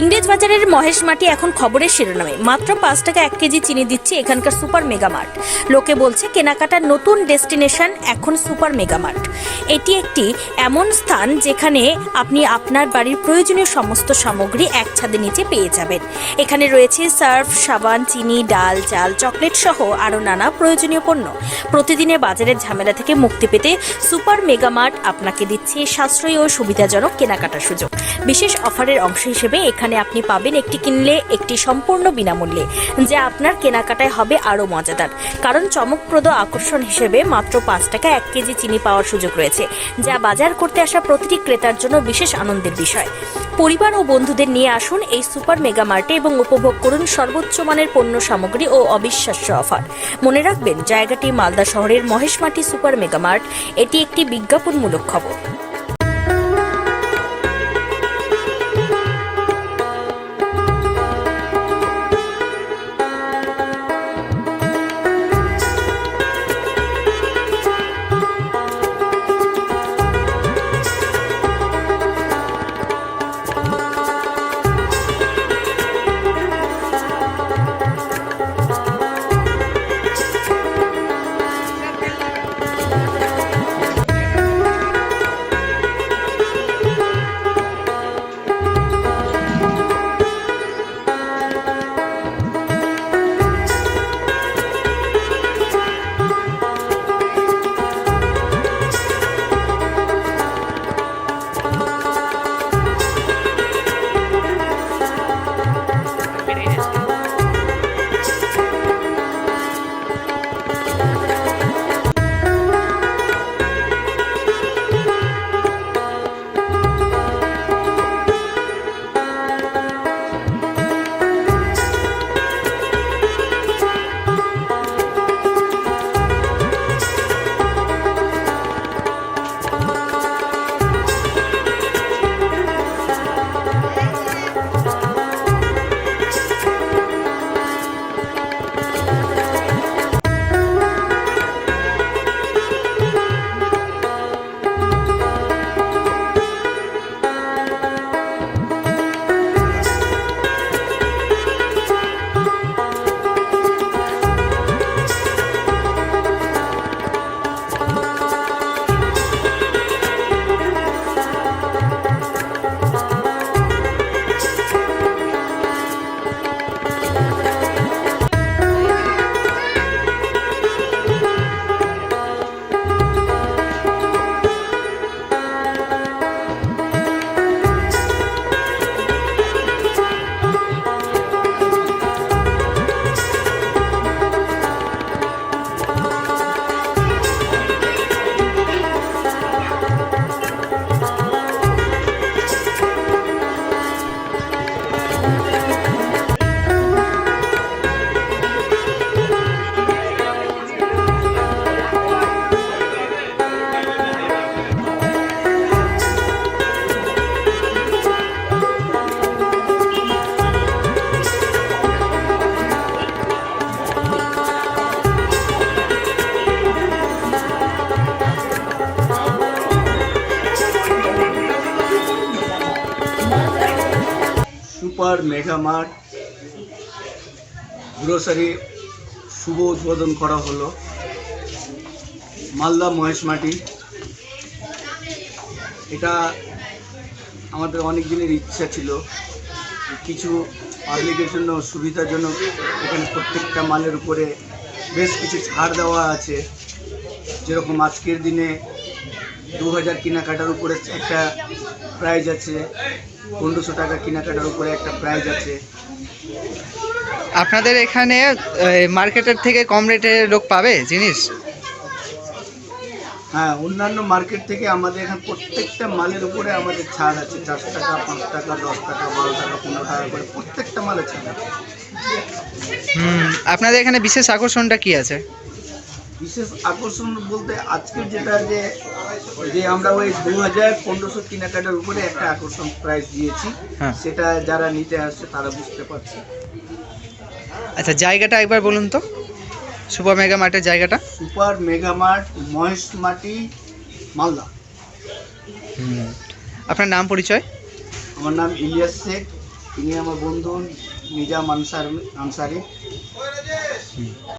ইংরেজ বাজারের মহেশ মাটি এখন খবরের শিরোনামে। মাত্র 5 টাকা 1 কেজি চিনি দিচ্ছে এখানকার সুপার মেগা মার্ট। লোকে বলছে কেনাকাটার নতুন ডেস্টিনেশন এখন সুপার মেগা মার্ট। এটি একটি এমন স্থান যেখানে আপনি আপনার বাড়ির প্রয়োজনীয় সমস্ত সামগ্রী এক ছাদের নিচে পেয়ে যাবেন। এখানে রয়েছে সার্ফ, সাবান, চিনি, ডাল, চাল, চকলেট সহ আরও নানা প্রয়োজনীয় পণ্য। প্রতিদিনের বাজারের ঝামেলা থেকে মুক্তি পেতে সুপার মেগা মার্ট আপনাকে দিচ্ছে সাশ্রয়ী ও সুবিধাজনক কেনাকাটার সুযোগ। বিশেষ অফারের অংশ হিসেবে এখানে আপনি পাবেন একটি কিনলে একটি সম্পূর্ণ বিনামূল্যে, যা আপনার কেনাকাটায় হবে আরও মজাদার। কারণ চমকপ্রদ আকর্ষণ হিসেবে মাত্র 5 টাকা 1 কেজি চিনি পাওয়ার সুযোগ রয়েছে, যা বাজার করতে আসা প্রতিটি ক্রেতার জন্য বিশেষ আনন্দের বিষয়। পরিবার ও বন্ধুদের নিয়ে আসুন এই সুপার মেগা মার্টে এবং উপভোগ করুন সর্বোচ্চ মানের পণ্য সামগ্রী ও অবিশ্বাস্য অফার। মনে রাখবেন, জায়গাটি মালদা শহরের মহেশমাটি সুপার মেগা মার্ট। এটি একটি বিজ্ঞাপনমূলক খবর। সুপার মেগা মার্ট গ্রোসারি শুভ উদ্বোধন করা হলো মালদা মহেশমাটি। এটা আমাদের অনেক দিনের ইচ্ছা ছিল। কিছু পাবলিকের জন্য সুবিধাজনক এখানে প্রত্যেকটা মালের উপরে বেশ কিছু ছাড় দেওয়া আছে। যেরকম আজকের দিনে 2000 কেনাকাটার উপরে একটা প্রাইজ আছে, 1500 টাকা কেনাকাটার উপরে একটা প্রাইজ আছে। আপনাদের এখানে মার্কেটের থেকে কম রেটে লোক পাবে জিনিস? হ্যাঁ, অন্যান্য মার্কেট থেকে আমাদের এখানে প্রত্যেকটা মালের উপরে আমাদের ছাড় আছে। 4 টাকা, 5 টাকা, 10 টাকা, 12 টাকা, 15 টাকা করে প্রত্যেকটা মালে ছাড় আছে। আপনাদের এখানে বিশেষ আকর্ষণটা কি আছে? বিশেষ আকর্ষণ বলতে আজকে যেটা যে আমরা ওই 2000-1500 কেনাকাটার উপরে একটা আকর্ষণ প্রাইস দিয়েছি, সেটা যারা নিতে আসছে তারা বুঝতে পারছে। আচ্ছা, জায়গাটা একবার বলুন তো, সুপার মেগা মার্টের জায়গাটা? Super mega mart Maheshmati, Malda. আপনার নাম পরিচয়? আমার নাম ইলিয়াস শেখ, তিনি আমার বন্ধু নিজাম আনসারি।